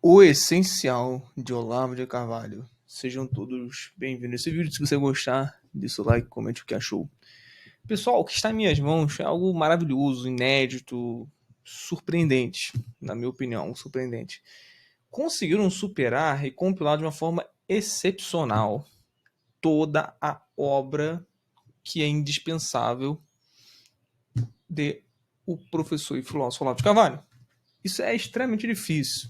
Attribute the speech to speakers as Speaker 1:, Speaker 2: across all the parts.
Speaker 1: O Essencial de Olavo de Carvalho. Sejam todos bem-vindos a esse vídeo. Se você gostar, dê seu like, comente o que achou. Pessoal, o que está em minhas mãos é algo maravilhoso, inédito, surpreendente, na minha opinião, surpreendente. Conseguiram superar e compilar de uma forma excepcional toda a obra que é indispensável de o professor e filósofo Olavo de Carvalho. Isso é extremamente difícil.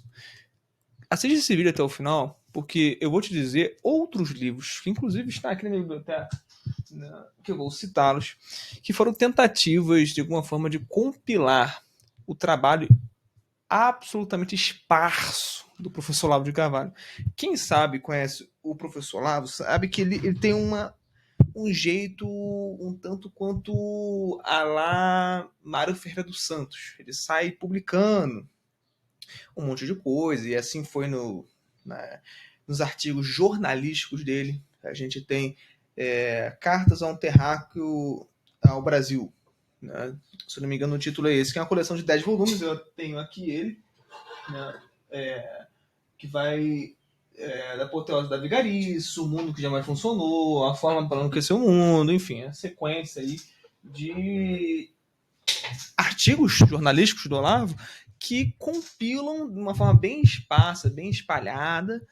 Speaker 1: Assista esse vídeo até o final, porque eu vou te dizer outros livros, que inclusive estão aqui na minha biblioteca, né, que eu vou citá-los, que foram tentativas, de alguma forma, de compilar o trabalho absolutamente esparso do professor Olavo de Carvalho. Quem sabe, conhece o professor Olavo, sabe que ele tem um jeito um tanto quanto a lá Mário Ferreira dos Santos. Ele sai publicando um monte de coisa, e assim foi nos artigos jornalísticos dele. A gente tem Cartas a um Terráqueo ao Brasil. Né? Se não me engano, o título é esse, que é uma coleção de 10 volumes. Eu tenho aqui ele, né? Que vai da apoteose da vigarice, o mundo que jamais funcionou, a forma para enriquecer o mundo, enfim, a sequência aí de artigos jornalísticos do Olavo que compilam de uma forma bem esparsa, bem espalhada,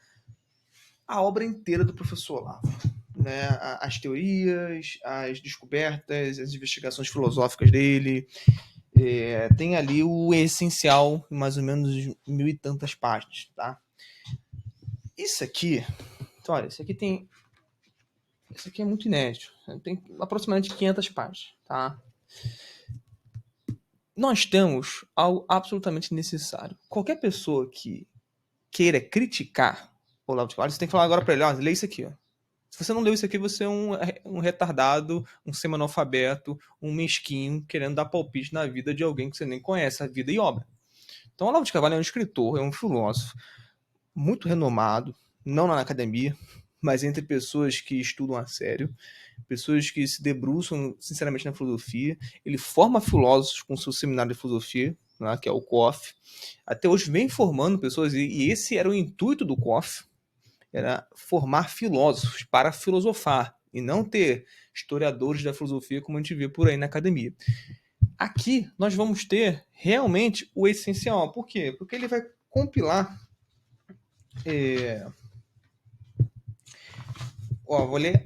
Speaker 1: a obra inteira do professor Olavo. Né? As teorias, as descobertas, as investigações filosóficas dele. Tem ali o essencial, mais ou menos 1000 e tantas páginas. Tá? Isso aqui, então, olha, isso aqui é muito inédito. Tem aproximadamente 500 páginas. Tá? Nós temos algo absolutamente necessário. Qualquer pessoa que queira criticar o Olavo de Carvalho, você tem que falar agora para ele, ó, lê isso aqui. Ó. Se você não leu isso aqui, você é um retardado, um semi-analfabeto, um mesquinho, querendo dar palpite na vida de alguém que você nem conhece, a vida e obra. Então, o Olavo de Carvalho é um escritor, é um filósofo muito renomado, não na academia, mas entre pessoas que estudam a sério, pessoas que se debruçam sinceramente na filosofia. Ele forma filósofos com o seu seminário de filosofia, né, que é o COF. Até hoje vem formando pessoas, e esse era o intuito do COF, era formar filósofos para filosofar, e não ter historiadores da filosofia como a gente vê por aí na academia. Aqui nós vamos ter realmente o essencial. Por quê? Porque ele vai compilar vou ler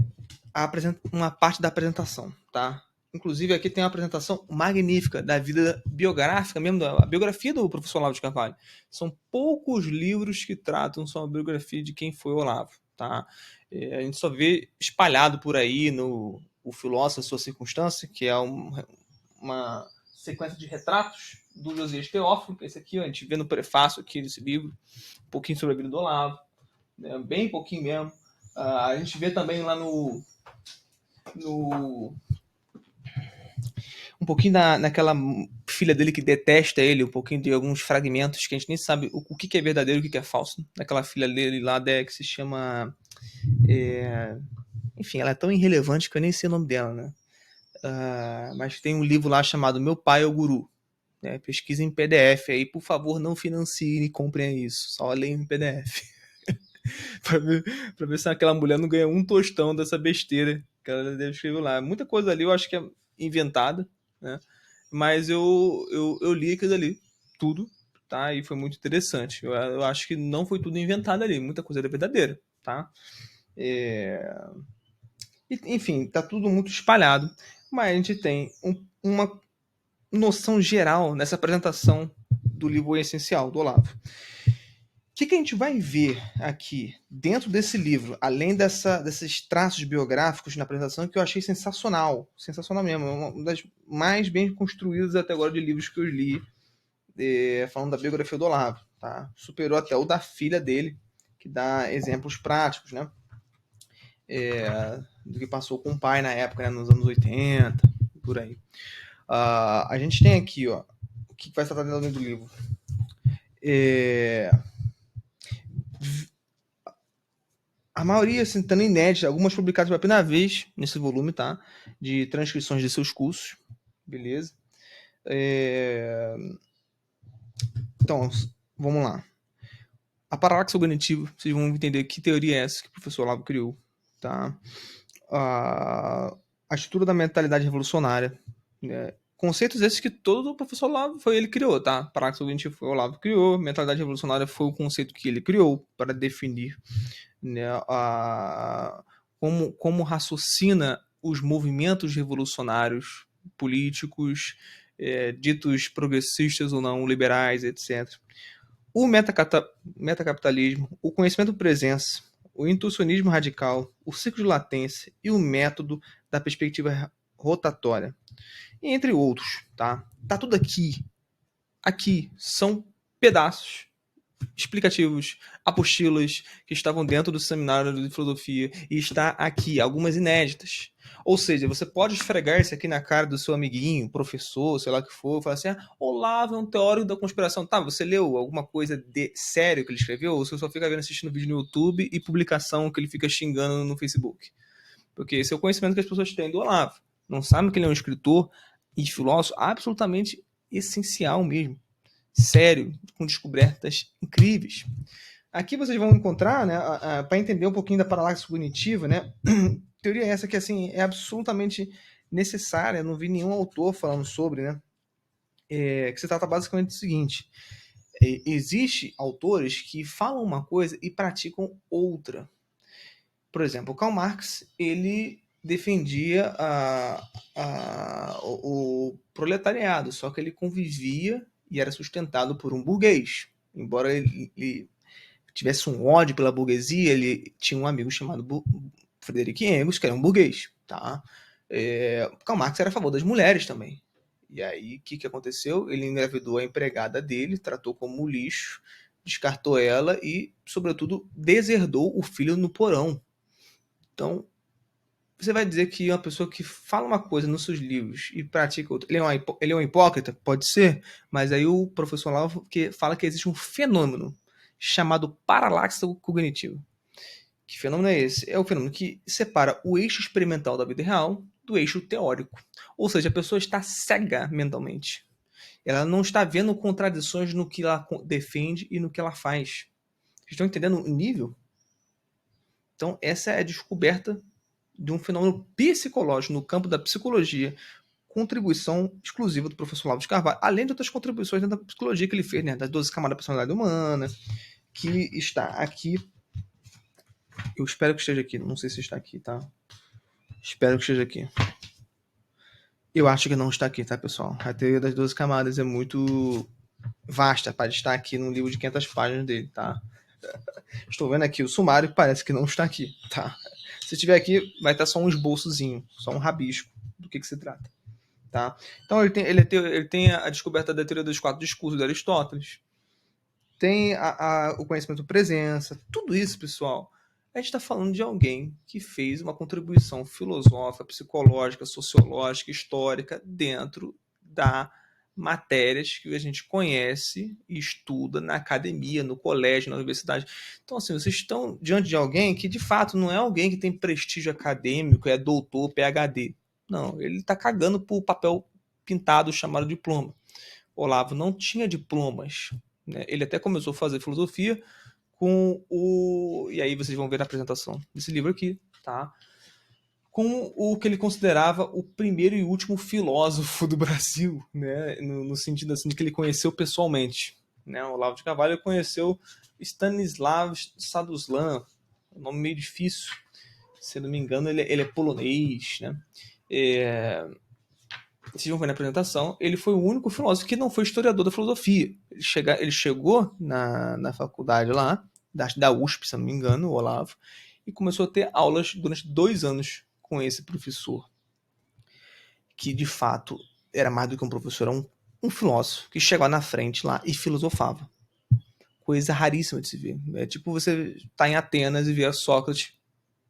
Speaker 1: uma parte da apresentação, tá? Inclusive, aqui tem uma apresentação magnífica da vida biográfica, mesmo da biografia do professor Olavo de Carvalho. São poucos livros que tratam sobre a biografia de quem foi Olavo, tá? A gente só vê espalhado por aí no O Filósofo e Sua Circunstância, que é uma sequência de retratos do Josias Teófilo, que é esse aqui, a gente vê no prefácio aqui desse livro, um pouquinho sobre a vida do Olavo, né? Bem pouquinho mesmo. A gente vê também lá no um pouquinho naquela filha dele que detesta ele, um pouquinho de alguns fragmentos que a gente nem sabe o que é verdadeiro e o que é falso. Naquela filha dele lá, que se chama. Enfim, ela é tão irrelevante que eu nem sei o nome dela, né? Mas tem um livro lá chamado Meu Pai é o Guru. Né? Pesquisa em PDF aí, por favor, não financiem e comprem isso. Só leiam em PDF. pra ver se aquela mulher não ganha um tostão dessa besteira que ela deve escrever lá. Muita coisa ali eu acho que é inventada, né? Mas eu li aquilo ali, tudo, tá? E foi muito interessante. Eu acho que não foi tudo inventado ali, muita coisa era verdadeira, tá? Enfim, tá tudo muito espalhado, mas a gente tem uma noção geral nessa apresentação do livro Essencial, do Olavo. O que a gente vai ver aqui dentro desse livro, além desses traços biográficos na apresentação, que eu achei sensacional, sensacional mesmo, uma das mais bem construídas até agora de livros que eu li, falando da biografia do Olavo, tá? Superou até o da filha dele, que dá exemplos práticos, né? Do que passou com o pai na época, né? Nos anos 80, por aí. A gente tem aqui, ó, o que vai estar dentro do livro. A maioria, assim, estando inédita, algumas publicadas pela primeira vez nesse volume, tá? De transcrições de seus cursos, beleza? Então, vamos lá. A paralaxe cognitiva, vocês vão entender que teoria é essa que o professor Olavo criou, tá? A estrutura da mentalidade revolucionária, né? Conceitos esses que todo o professor Olavo foi ele que criou, tá? Paralaxe cognitiva foi o Olavo que criou, mentalidade revolucionária foi o conceito que ele criou para definir, né, como raciocina os movimentos revolucionários políticos, ditos progressistas ou não, liberais, etc. O metacapitalismo, o conhecimento presença, o intuicionismo radical, o ciclo de latência e o método da perspectiva rotatória, entre outros, tá? Tá tudo aqui. Aqui são pedaços explicativos, apostilas que estavam dentro do seminário de filosofia e está aqui, algumas inéditas. Ou seja, você pode esfregar isso aqui na cara do seu amiguinho, professor, sei lá o que for, falar assim: Olavo é um teórico da conspiração. Tá, você leu alguma coisa de sério que ele escreveu? Ou você só fica vendo, assistindo vídeo no YouTube e publicação que ele fica xingando no Facebook? Porque esse é o conhecimento que as pessoas têm do Olavo. Não sabem que ele é um escritor e filósofo absolutamente essencial mesmo, sério, com descobertas incríveis. Aqui vocês vão encontrar, né, para entender um pouquinho da paralaxe cognitiva, né, teoria essa que assim é absolutamente necessária. Eu não vi nenhum autor falando sobre, né, que se trata basicamente do seguinte: existe autores que falam uma coisa e praticam outra. Por exemplo, o Karl Marx, ele defendia o proletariado, só que ele convivia e era sustentado por um burguês. Embora ele tivesse um ódio pela burguesia, ele tinha um amigo chamado Frederick Engels, que era um burguês. Tá? Karl Marx era a favor das mulheres também. E aí, o que aconteceu? Ele engravidou a empregada dele, tratou como lixo, descartou ela e, sobretudo, deserdou o filho no porão. Então, você vai dizer que uma pessoa que fala uma coisa nos seus livros e pratica outra, ele é um hipócrita? Pode ser, mas aí o professor Olavo fala que existe um fenômeno chamado paralaxe cognitivo. Que fenômeno é esse? É o fenômeno que separa o eixo experimental da vida real do eixo teórico. Ou seja, a pessoa está cega mentalmente. Ela não está vendo contradições no que ela defende e no que ela faz. Vocês estão entendendo o nível? Então, essa é a descoberta de um fenômeno psicológico no campo da psicologia, contribuição exclusiva do professor Olavo de Carvalho, além de outras contribuições dentro da psicologia que ele fez, né, das 12 camadas da personalidade humana, que está aqui. Eu espero que esteja aqui, não sei se está aqui, tá? Espero que esteja aqui. Eu acho que não está aqui, tá, pessoal? A teoria das 12 camadas é muito vasta para estar aqui num livro de 500 páginas dele, tá? Estou vendo aqui o sumário, parece que não está aqui, tá? Se estiver aqui, vai estar só um esboçozinho, só um rabisco do que se trata. Tá? Então ele tem a descoberta da teoria dos 4 discursos de Aristóteles, tem o conhecimento presença, tudo isso, pessoal. A gente está falando de alguém que fez uma contribuição filosófica, psicológica, sociológica, histórica dentro da matérias que a gente conhece e estuda na academia, no colégio, na universidade. Então, assim, vocês estão diante de alguém que, de fato, não é alguém que tem prestígio acadêmico, é doutor, PhD. Não, ele está cagando por papel pintado chamado diploma. Olavo não tinha diplomas, né? Ele até começou a fazer filosofia com o... E aí vocês vão ver na apresentação desse livro aqui, tá? Com o que ele considerava o primeiro e último filósofo do Brasil, né? No sentido assim, de que ele conheceu pessoalmente. Né? O Olavo de Carvalho conheceu Stanislav Saduslan, um nome meio difícil. Se eu não me engano, ele é polonês, né? Vocês vão ver na apresentação, ele foi o único filósofo que não foi historiador da filosofia. Ele chegou na faculdade lá, da USP, se eu não me engano, o Olavo, e começou a ter aulas durante 2 anos com esse professor, que de fato era mais do que um professor, era um filósofo que chegava na frente lá e filosofava. Coisa raríssima de se ver. É tipo você estar em Atenas e ver Sócrates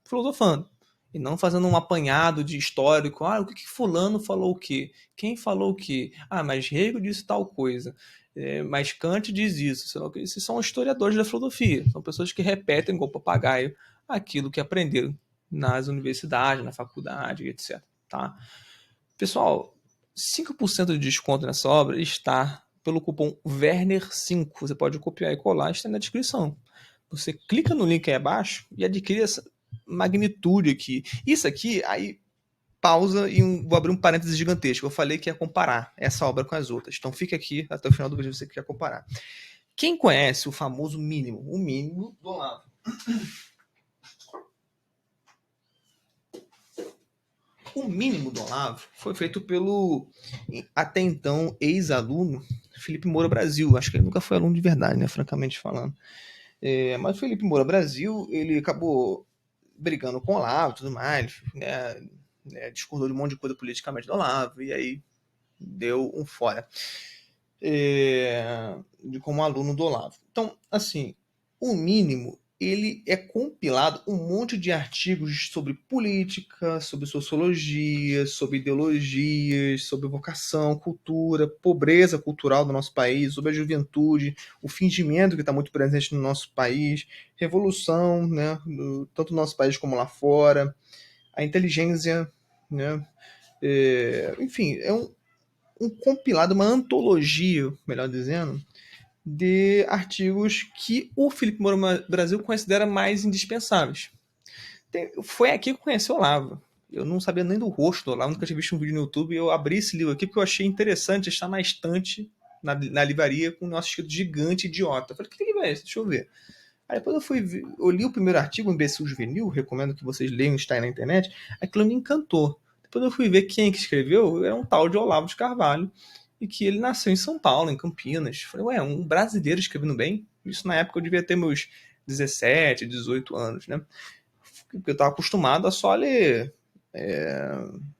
Speaker 1: filosofando. E não fazendo um apanhado de histórico. O que fulano falou o quê? Quem falou o quê? Mas Hegel disse tal coisa. Mas Kant diz isso. Sei lá o quê. Esses são historiadores da filosofia. São pessoas que repetem igual papagaio aquilo que aprenderam nas universidades, na faculdade, etc. Tá? Pessoal, 5% de desconto nessa obra está pelo cupom Werner5. Você pode copiar e colar, está na descrição. Você clica no link aí abaixo e adquire essa magnitude aqui. Isso aqui, aí pausa e vou abrir um parênteses gigantesco. Eu falei que ia comparar essa obra com as outras. Então fica aqui até o final do vídeo se você quer comparar. Quem conhece o famoso mínimo? O mínimo do Olavo. O mínimo do Olavo foi feito pelo, até então, ex-aluno Felipe Moura Brasil. Acho que ele nunca foi aluno de verdade, né? Francamente falando. Mas o Felipe Moura Brasil, ele acabou brigando com o Olavo e tudo mais, discordou de um monte de coisa politicamente do Olavo, e aí deu um fora como aluno do Olavo. Então, assim, o mínimo, ele é compilado um monte de artigos sobre política, sobre sociologia, sobre ideologias, sobre vocação, cultura, pobreza cultural do nosso país, sobre a juventude, o fingimento que está muito presente no nosso país, revolução, né, tanto no nosso país como lá fora, a inteligência, né, enfim, é um compilado, uma antologia, melhor dizendo, de artigos que o Felipe Moura Brasil considera mais indispensáveis. Foi aqui que eu conheci o Olavo. Eu não sabia nem do rosto do Olavo, nunca tinha visto um vídeo no YouTube. E eu abri esse livro aqui porque eu achei interessante estar na estante, na livraria, com o nosso escrito gigante idiota. Eu falei, que livro é esse? Deixa eu ver. Aí depois eu li o primeiro artigo, Imbecil Juvenil, recomendo que vocês leiam, está aí na internet. Aquilo me encantou. Depois eu fui ver quem que escreveu, era um tal de Olavo de Carvalho, e que ele nasceu em São Paulo, em Campinas. Falei, ué, um brasileiro escrevendo bem? Isso na época eu devia ter meus 17, 18 anos, né? Porque eu estava acostumado a só ler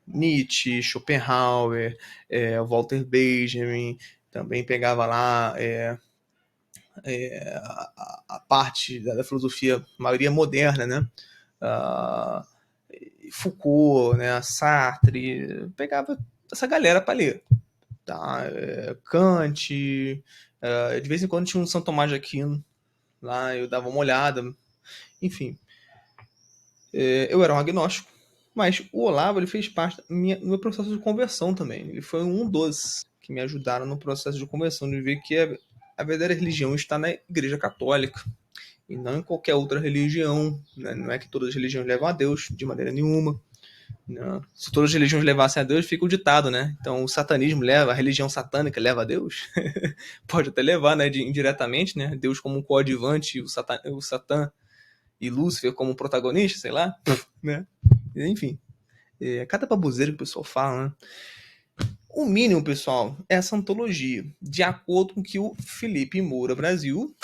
Speaker 1: Nietzsche, Schopenhauer, Walter Benjamin, também pegava lá a parte da filosofia, maioria moderna, né? Uh, Foucault, né? Sartre, pegava essa galera para ler. Tá? Kant, de vez em quando tinha um São Tomás de Aquino, lá eu dava uma olhada, enfim. Eu era um agnóstico, mas o Olavo ele fez parte do meu processo de conversão também. Ele foi um dos que me ajudaram no processo de conversão, de ver que a verdadeira religião está na Igreja Católica e não em qualquer outra religião. Né? Não é que todas as religiões levam a Deus, de maneira nenhuma. Não. Se todas as religiões levassem a Deus, fica o ditado, né? Então o satanismo leva, a religião satânica leva a Deus. Pode até levar, né? Indiretamente, né? Deus como um coadjuvante, o Satã e Lúcifer como protagonista, sei lá, né? Enfim, cada baboseira que o pessoal fala, né? O mínimo, pessoal, é essa antologia, de acordo com o que o Felipe Moura Brasil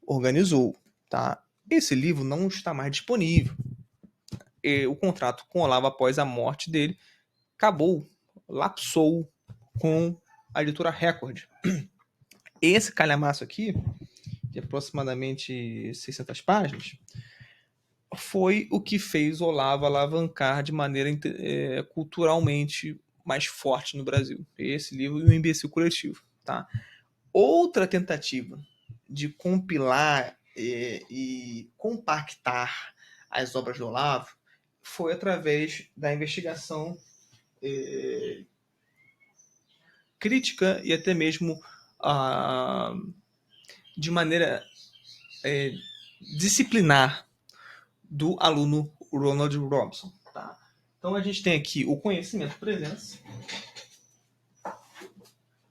Speaker 1: organizou, tá? Esse livro não está mais disponível. O contrato com o Olavo após a morte dele acabou, lapsou com a editora Record. Esse calhamaço aqui, de aproximadamente 600 páginas, foi o que fez o Olavo alavancar de maneira culturalmente mais forte no Brasil. Esse livro e o Imbecil Coletivo. Tá? Outra tentativa de compilar e compactar as obras do Olavo foi através da investigação crítica e até mesmo de maneira disciplinar do aluno Ronald Robson. Tá? Então a gente tem aqui o conhecimento presença.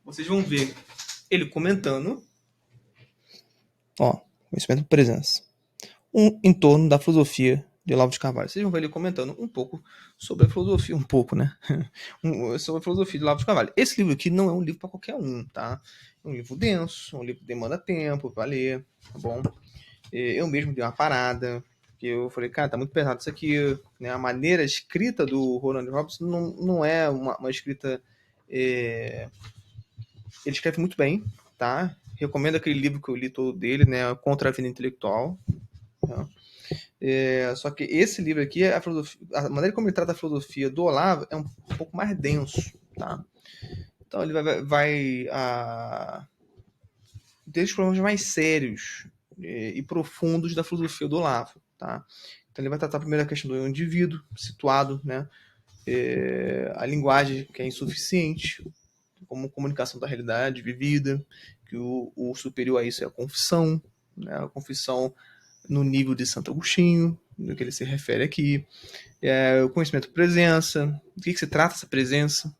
Speaker 1: Vocês vão ver ele comentando. Ó, conhecimento presença. Em torno da filosofia de Olavo de Carvalho. Vocês vão ver ele comentando um pouco sobre a filosofia, um pouco, né? Sobre a filosofia de Olavo de Carvalho. Esse livro aqui não é um livro para qualquer um, tá? É um livro denso, um livro que demanda tempo para ler, tá bom? Eu mesmo dei uma parada, que eu falei, cara, tá muito pesado isso aqui, né? A maneira escrita do Ronald Robson não é uma escrita... Ele escreve muito bem, tá? Recomendo aquele livro que eu li todo dele, né? Contra a Vida Intelectual. Tá? Só que esse livro aqui, a maneira como ele trata a filosofia do Olavo é um pouco mais denso, tá? Então ele vai ter os problemas mais sérios e profundos da filosofia do Olavo, tá? Então ele vai tratar primeiro a questão do indivíduo situado, né? A linguagem que é insuficiente, como comunicação da realidade vivida, que o superior a isso é a confissão, né? A confissão no nível de Santo Agostinho, do que ele se refere aqui. O conhecimento presença, do que se trata essa presença,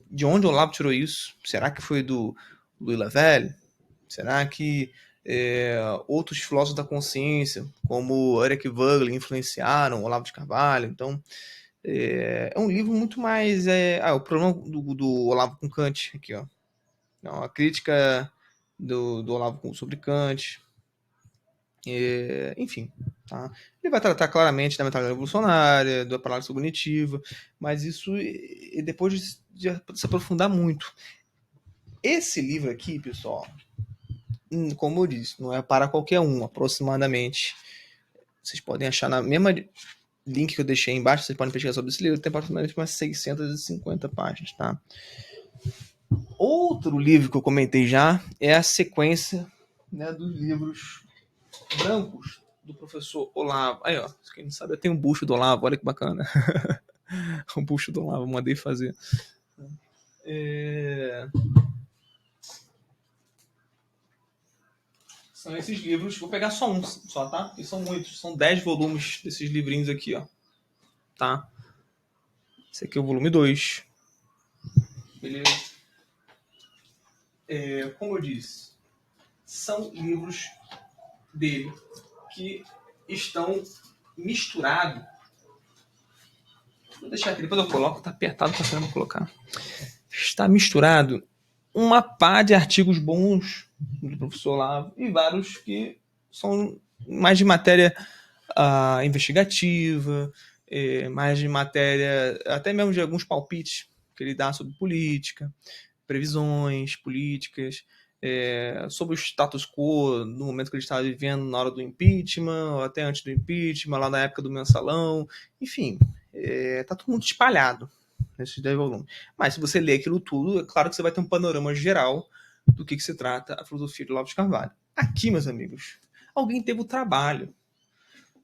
Speaker 1: de onde o Olavo tirou isso? Será que foi do Louis Lavelle? Será que outros filósofos da consciência, como Eric Wagner, influenciaram Olavo de Carvalho? Então, é um livro muito mais... o problema do Olavo com Kant, aqui, ó. Não, a crítica do Olavo sobre Kant. Enfim, tá? Ele vai tratar claramente da mentalidade revolucionária, da palavra cognitiva, mas isso depois de se aprofundar muito. Esse livro aqui, pessoal, como eu disse, não é para qualquer um, aproximadamente. Vocês podem achar na mesma link que eu deixei embaixo, vocês podem pesquisar sobre esse livro, tem aproximadamente umas 650 páginas, tá? Outro livro que eu comentei já é a sequência, né, dos livros brancos do professor Olavo. Aí, ó, quem não sabe, eu tenho um busto do Olavo, olha que bacana. Um busto do Olavo, mandei fazer. São esses livros, vou pegar só um só, tá? Porque são muitos, são 10 volumes desses livrinhos aqui, ó. Tá? Esse aqui é o volume 2. Beleza? Como eu disse, são livros dele que estão misturados. Vou deixar aqui, depois eu coloco, tá apertado pra caramba colocar. Está misturado uma pá de artigos bons do professor Olavo e vários que são mais de matéria investigativa, mais de matéria, até mesmo de alguns palpites que ele dá sobre política, previsões políticas, sobre o status quo no momento que ele estava vivendo na hora do impeachment, ou até antes do impeachment, lá na época do mensalão, enfim, tá todo mundo espalhado nesses 10 volumes. Mas se você ler aquilo tudo, é claro que você vai ter um panorama geral do que se trata a filosofia de Olavo de Carvalho. Aqui, meus amigos, alguém teve o trabalho,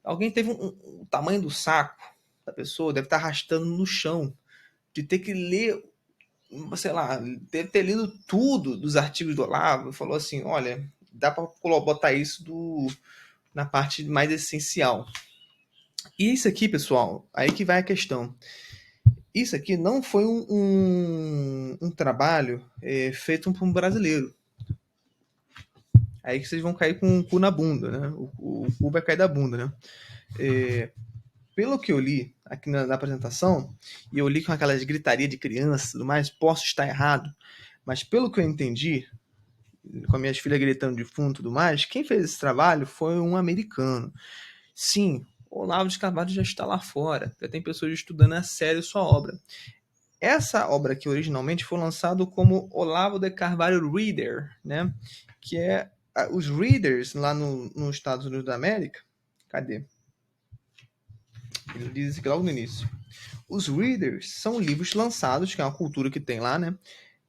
Speaker 1: alguém teve o tamanho do saco da pessoa, deve estar arrastando no chão, de ter que ler, sei lá, deve ter lido tudo dos artigos do Olavo, e falou assim, olha, dá para botar isso na parte mais essencial. E isso aqui, pessoal, aí que vai a questão. Isso aqui não foi um trabalho feito por um brasileiro. Aí que vocês vão cair com o cu na bunda, né? O cu vai cair da bunda, né? Pelo que eu li aqui na apresentação, e eu li com aquelas gritarias de criança e tudo mais, posso estar errado, mas pelo que eu entendi, com as minhas filhas gritando de fundo e tudo mais, quem fez esse trabalho foi um americano. Sim, Olavo de Carvalho já está lá fora, já tem pessoas estudando a sério sua obra. Essa obra aqui originalmente foi lançada como Olavo de Carvalho Reader, né? Que é os readers lá nos Estados Unidos da América. Cadê? Ele diz aqui logo no início. Os readers são livros lançados, que é uma cultura que tem lá, né?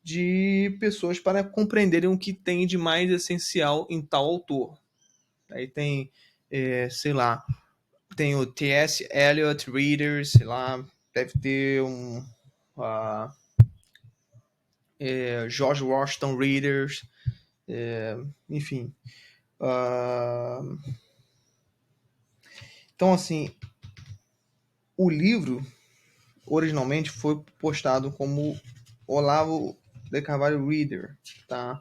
Speaker 1: De pessoas para compreenderem o que tem de mais essencial em tal autor. Aí tem, sei lá, tem o T.S. Eliot Readers, sei lá, deve ter George Washington Readers, enfim. Então, assim, o livro originalmente foi postado como Olavo de Carvalho Reader, tá?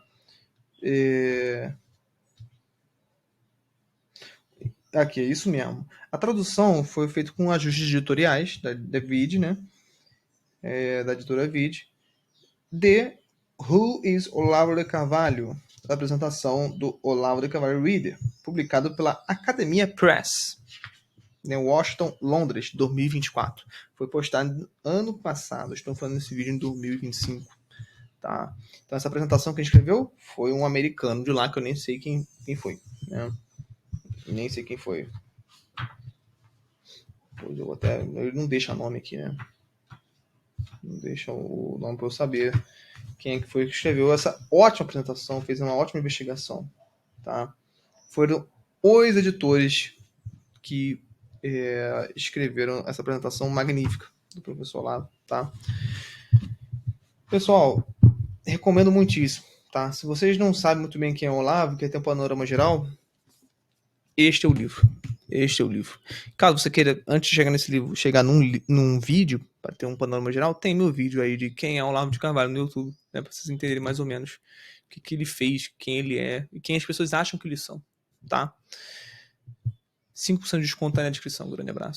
Speaker 1: Aqui, é isso mesmo. A tradução foi feita com ajustes editoriais da Vid, né? Da editora Vid. De Who is Olavo de Carvalho? A apresentação do Olavo de Carvalho Reader, publicado pela Academia Press, em Washington, Londres, 2024. Foi postado ano passado. Estou falando esse vídeo em 2025. Tá? Então, essa apresentação que a gente escreveu foi um americano de lá, que eu nem sei quem foi. Né? Nem sei quem foi. Pois eu até. Ele não deixa nome aqui, né? Não deixa o nome para eu saber quem é que foi que escreveu essa ótima apresentação, fez uma ótima investigação. Tá? Foram os editores que escreveram essa apresentação magnífica do professor lá. Tá? Pessoal, recomendo muitíssimo, tá? Se vocês não sabem muito bem quem é o Olavo, quer ter um panorama geral, este é o livro. Este é o livro. Caso você queira, antes de chegar nesse livro, chegar num vídeo, para ter um panorama geral, tem meu vídeo aí de quem é o Olavo de Carvalho no YouTube, né? Para vocês entenderem mais ou menos o que ele fez, quem ele é e quem as pessoas acham que eles são, tá? 5% de desconto aí na descrição. Grande abraço.